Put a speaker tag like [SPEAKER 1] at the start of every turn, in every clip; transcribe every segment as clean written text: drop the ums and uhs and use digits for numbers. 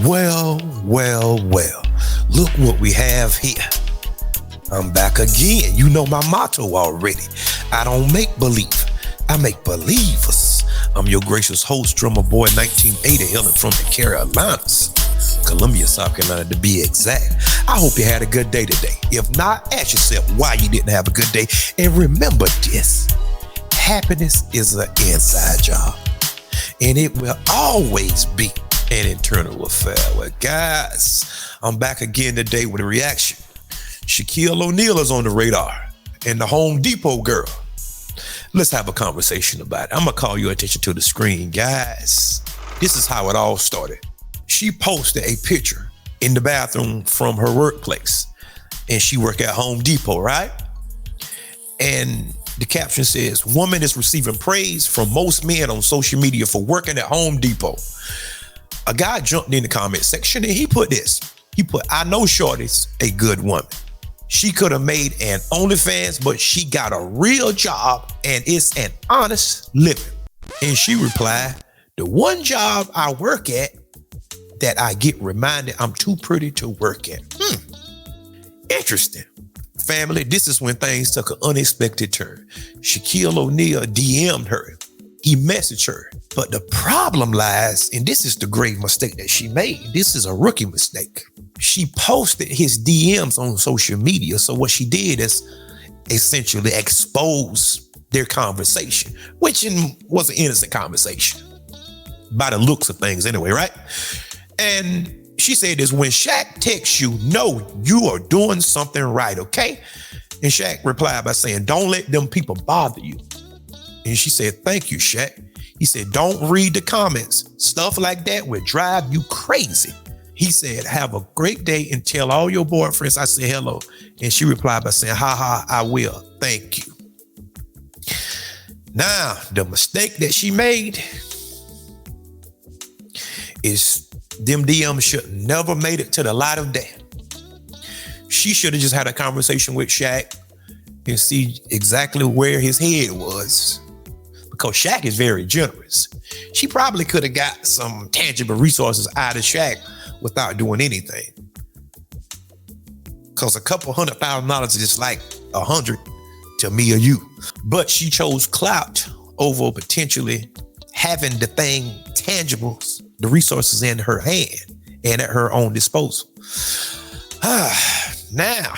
[SPEAKER 1] Well, well, well. Look what we have here. I'm back again. You know my motto already. I don't make believe. I make believers. I'm your gracious host, drummer boy 1980, hailing from the Carolinas. Columbia, South Carolina to be exact. I hope you had a good day today. If not, ask yourself why you didn't have a good day. And remember this, happiness is an inside job. And it will always be an internal affair. Well, guys, I'm back again today with a reaction. Shaquille O'Neal is on the radar and the Home Depot girl. Let's have a conversation about it. I'm gonna call your attention to the screen, guys. This is how it all started. She posted a picture in the bathroom from her workplace, and she worked at Home Depot, right? And the caption says, "Woman is receiving praise from most men on social media for working at Home Depot." A guy jumped in the comment section and he put this. He put, "I know Shorty's a good woman. She could have made an OnlyFans, but she got a real job and it's an honest living." And she replied, "The one job I work at that I get reminded I'm too pretty to work at." Interesting. Family, this is when things took an unexpected turn. Shaquille O'Neal DM'd her. He messaged her. But the problem lies, and this is the grave mistake that she made. This is a rookie mistake. She posted his DMs on social media. So what she did is essentially expose their conversation, which was an innocent conversation by the looks of things anyway, right? And she said this, "When Shaq texts you, know you are doing something right, okay?" And Shaq replied by saying, "Don't let them people bother you." And she said, "Thank you, Shaq." He said, "Don't read the comments. Stuff like that will drive you crazy." He said, "Have a great day and tell all your boyfriends I said hello." And she replied by saying, "Ha, I will. Thank you." Now, the mistake that she made is them DMs should never made it to the light of day. She should have just had a conversation with Shaq and see exactly where his head was, because Shaq is very generous. She probably could have got some tangible resources out of Shaq without doing anything, because a couple $100,000 is like 100 to me or you. But she chose clout over potentially having the thing tangibles, the resources in her hand and at her own disposal. Now,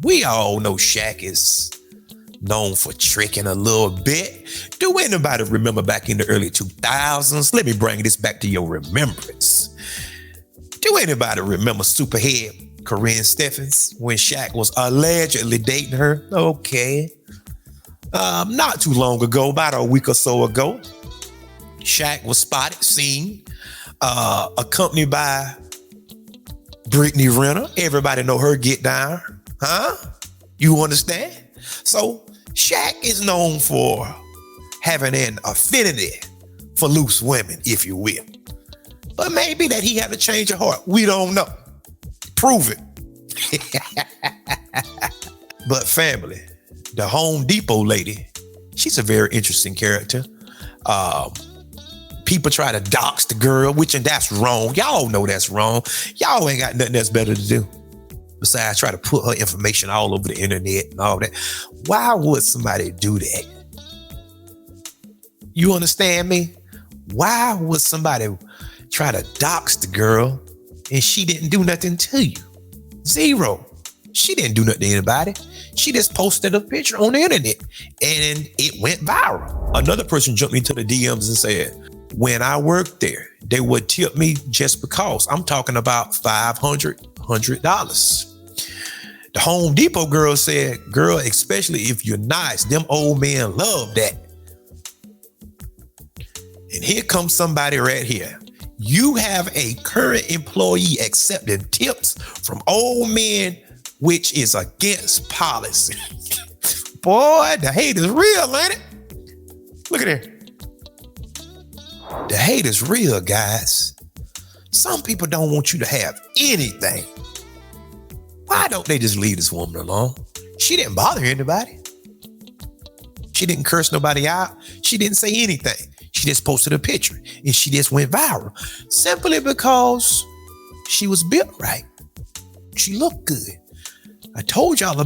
[SPEAKER 1] we all know Shaq is known for tricking a little bit. Do anybody remember back in the early 2000s? Let me bring this back to your remembrance. Do anybody remember Superhead Corinne Steffens when Shaq was allegedly dating her? Okay. Not too long ago, about a week or so ago, Shaq was spotted, seen, accompanied by Brittany Renner. Everybody know her get down, huh? You understand? So Shaq is known for having an affinity for loose women, if you will. But maybe that he had a change of heart. We don't know. Prove it. But family, the Home Depot lady, she's a very interesting character. People try to dox the girl, and that's wrong. Y'all know that's wrong. Y'all ain't got nothing that's better to do besides try to put her information all over the internet and all that. Why would somebody do that? You understand me? Why would somebody try to dox the girl and she didn't do nothing to you? Zero. She didn't do nothing to anybody. She just posted a picture on the internet and it went viral. Another person jumped into the DMs and said, "When I worked there, they would tip me just because." I'm talking about $500. The Home Depot girl said, "Girl, especially if you're nice, them old men love that." And here comes somebody right here. You have a current employee accepting tips from old men, which is against policy. Boy, the hate is real, ain't it? Look at here. The hate is real, guys. Some people don't want you to have anything. Why don't they just leave this woman alone? She didn't bother anybody. She didn't curse nobody out. She didn't say anything. She just posted a picture and she just went viral simply because she was built right. She looked good. I told y'all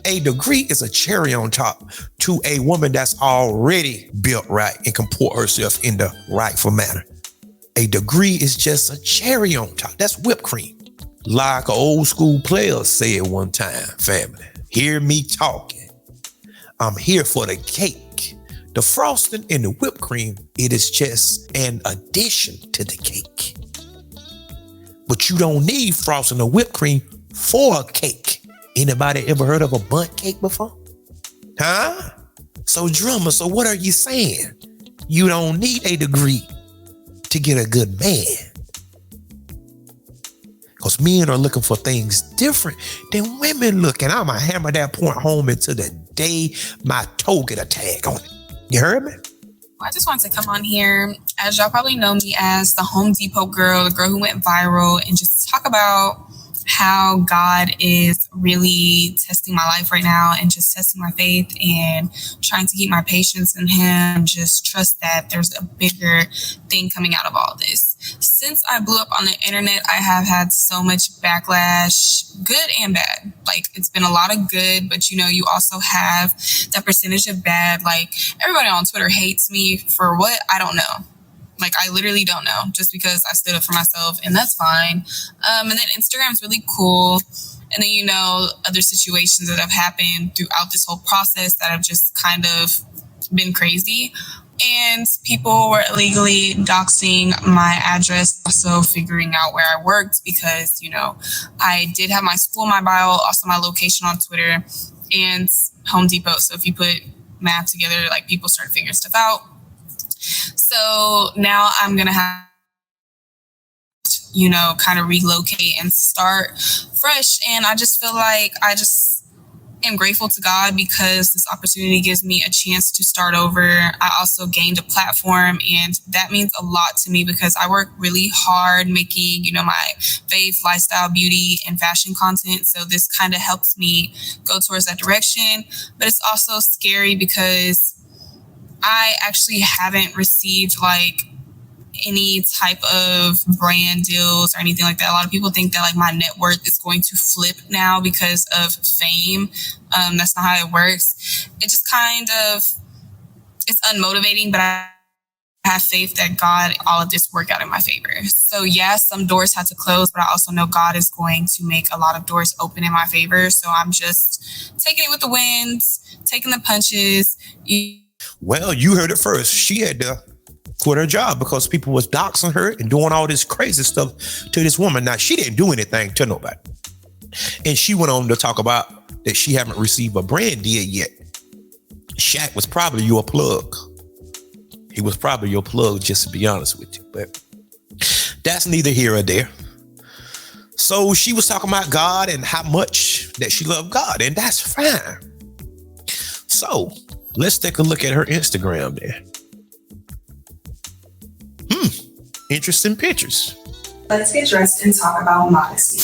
[SPEAKER 1] a degree is a cherry on top to a woman that's already built right and comport herself in the rightful manner. A degree is just a cherry on top. That's whipped cream. Like an old school player said one time, family, hear me talking. I'm here for the cake. The frosting and the whipped cream, it is just an addition to the cake. But you don't need frosting or whipped cream for a cake. Anybody ever heard of a bundt cake before? Huh? So drummer, so what are you saying? You don't need a degree to get a good man. Because men are looking for things different than women look. And I'm going to hammer that point home until the day my toe get a tag on it. You heard me?
[SPEAKER 2] I just wanted to come on here, as y'all probably know me as the Home Depot girl, the girl who went viral, and just talk about how God is really testing my life right now and just testing my faith and trying to keep my patience in him. Just trust that there's a bigger thing coming out of all this. Since I blew up on the internet, I have had so much backlash, good and bad. Like, it's been a lot of good, but you also have that percentage of bad. Like, everybody on Twitter hates me for what? I don't know. Like, I literally don't know, just because I stood up for myself, and that's fine. And then Instagram's really cool. And then, other situations that have happened throughout this whole process that have just kind of been crazy. And people were illegally doxing my address, also figuring out where I worked because, I did have my school in my bio, also my location on Twitter, and Home Depot. So if you put math together, like, people start figuring stuff out. So now I'm going to have, kind of relocate and start fresh. And I just feel like I just am grateful to God because this opportunity gives me a chance to start over. I also gained a platform, and that means a lot to me because I work really hard making, my faith, lifestyle, beauty, and fashion content. So this kind of helps me go towards that direction. But it's also scary because I actually haven't received any type of brand deals or anything like that. A lot of people think that my net worth is going to flip now because of fame. That's not how it works. It just it's unmotivating, but I have faith that God, all of this work out in my favor. So yes, some doors had to close, but I also know God is going to make a lot of doors open in my favor. So I'm just taking it with the winds, taking the punches.
[SPEAKER 1] Well, you heard it first. She had to quit her job because people was doxing her and doing all this crazy stuff to this woman. Now, she didn't do anything to nobody. And she went on to talk about that she haven't received a brand deal yet. Shaq was probably your plug. He was probably your plug, just to be honest with you. But that's neither here or there. So she was talking about God and how much that she loved God, and that's fine. So let's take a look at her Instagram there. Interesting pictures.
[SPEAKER 3] Let's get dressed and talk about modesty.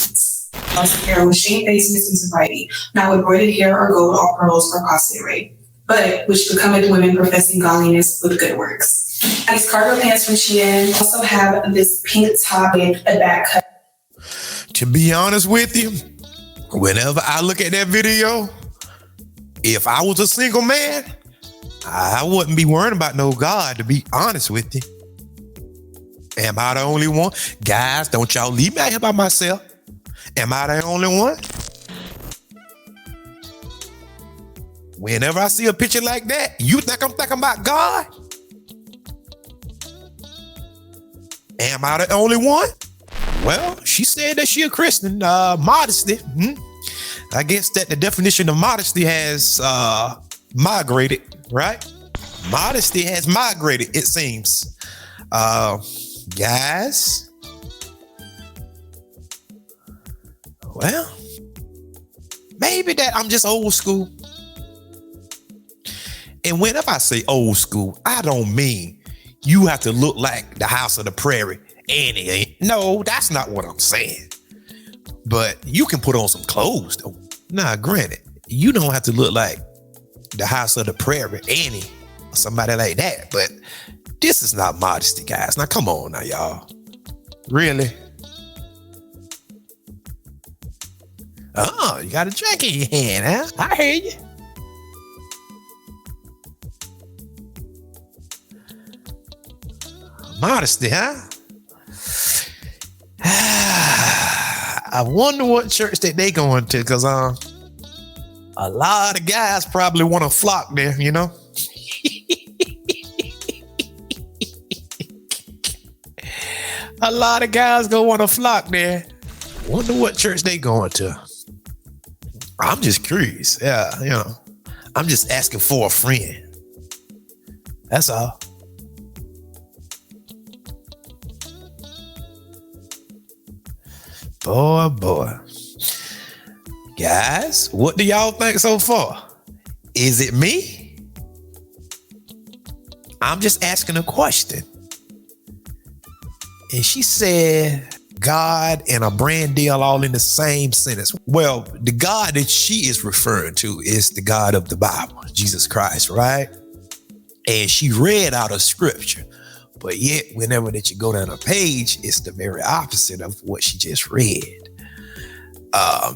[SPEAKER 3] Also hair with shamefacedness and sobriety, not with braided hair or gold or pearls or costly array, but which becometh women professing godliness with good works. These cargo pants from Shein also have this pink top with a back cut.
[SPEAKER 1] To be honest with you, whenever I look at that video, if I was a single man, I wouldn't be worrying about no God, to be honest with you. Am I the only one? Guys, don't y'all leave me out here by myself. Am I the only one? Whenever I see a picture like that, you think I'm thinking about God? Am I the only one? Well, she said that she a Christian. Modesty. I guess that the definition of modesty has migrated, right? Modesty has migrated, it seems. Guys. Well, maybe that I'm just old school. And whenever I say old school, I don't mean you have to look like the House of the Prairie. Annie. No, that's not what I'm saying. But you can put on some clothes, though. Nah, granted, you don't have to look like the House of the Prairie, Annie, or somebody like that. But This is not modesty, guys. Now, come on now, y'all. Really? Oh, you got a drink in your hand, huh? I hear you. Modesty, huh? I wonder what church that they going to, because a lot of guys probably want to flock there, you know? A lot of guys gonna want to flock there. Wonder what church they going to. I'm just curious. Yeah, you know, I'm just asking for a friend. That's all. Boy. Guys, what do y'all think so far? Is it me? I'm just asking a question. And she said God and a brand deal all in the same sentence. Well, the God that she is referring to is the God of the Bible, Jesus Christ, right? And she read out of scripture. But yet, whenever that you go down a page, it's the very opposite of what she just read.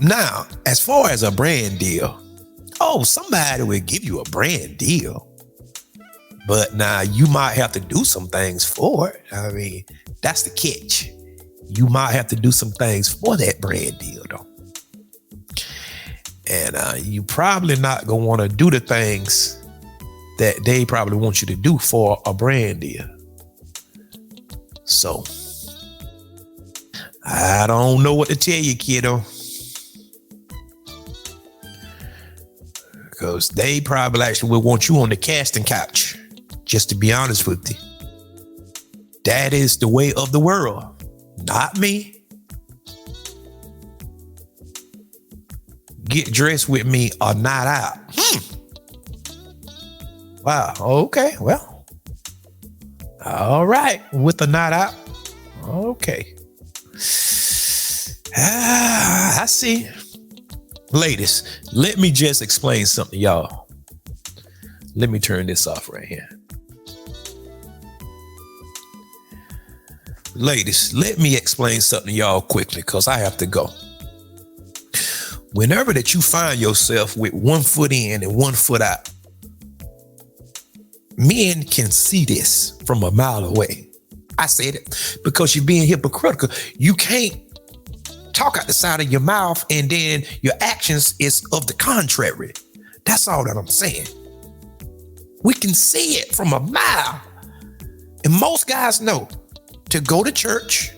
[SPEAKER 1] Now, as far as a brand deal, somebody will give you a brand deal. But now you might have to do some things for it. I mean, that's the catch. You might have to do some things for that brand deal, though. And you probably not going to want to do the things that they probably want you to do for a brand deal. So, I don't know what to tell you, kiddo. Because they probably actually will want you on the casting couch. Just to be honest with you. That is the way of the world. Not me. Get dressed with me or not out. Wow. Okay. Well. All right. With a night out. Okay. I see. Ladies, let me just explain something to y'all. Let me turn this off right here. Ladies, let me explain something to y'all quickly because I have to go. Whenever that you find yourself with 1 foot in and 1 foot out, men can see this from a mile away. I said it because you're being hypocritical. You can't talk out the side of your mouth and then your actions is of the contrary. That's all that I'm saying. We can see it from a mile. And most guys know to go to church,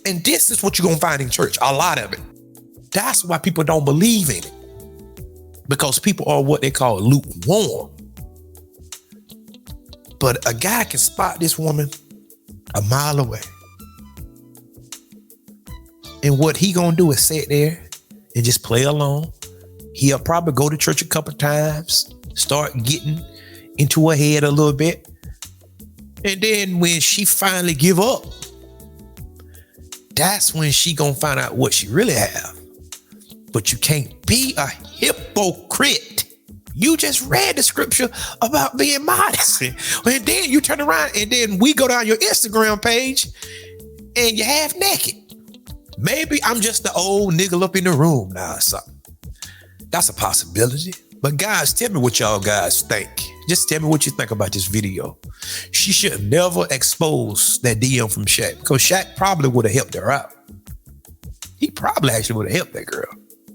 [SPEAKER 1] and this is what you're going to find in church, a lot of it. That's why people don't believe in it. Because people are what they call lukewarm. But a guy can spot this woman a mile away. And what he gonna do is sit there and just play along. He'll probably go to church a couple times, start getting into her head a little bit. And then when she finally give up, that's when she gonna find out what she really have. But you can't be a hypocrite. You just read the scripture about being modest. And then you turn around and then we go down your Instagram page and you're half naked. Maybe I'm just the old nigga up in the room now or something. That's a possibility. But guys, tell me what y'all guys think. Just tell me what you think about this video. She should never expose that DM from Shaq because Shaq probably would have helped her out. He probably actually would have helped that girl.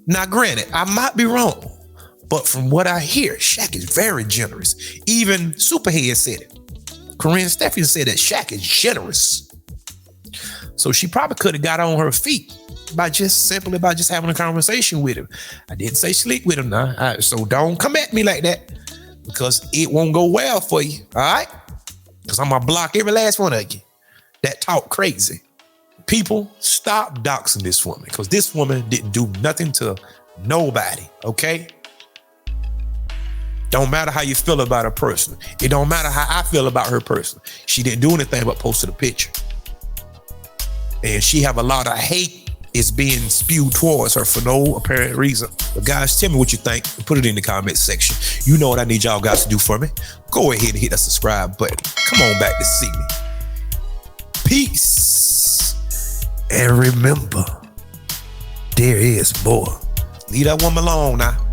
[SPEAKER 1] Now, granted, I might be wrong, but from what I hear, Shaq is very generous. Even Superhead said it. Corinne Steffian said that Shaq is generous. So she probably could have got on her feet by just having a conversation with him. I didn't say sleep with him now. So don't come at me like that because it won't go well for you. All right? Because I'm going to block every last one of you that talk crazy. People, stop doxing this woman because this woman didn't do nothing to nobody. Okay? Don't matter how you feel about her person. It don't matter how I feel about her person. She didn't do anything but posted a picture. And she have a lot of hate is being spewed towards her for no apparent reason. But guys, tell me what you think. Put it in the comment section. You know what I need y'all guys to do for me. Go ahead and hit that subscribe button. Come on back to see me. Peace. And remember, there is more. Leave that woman alone now.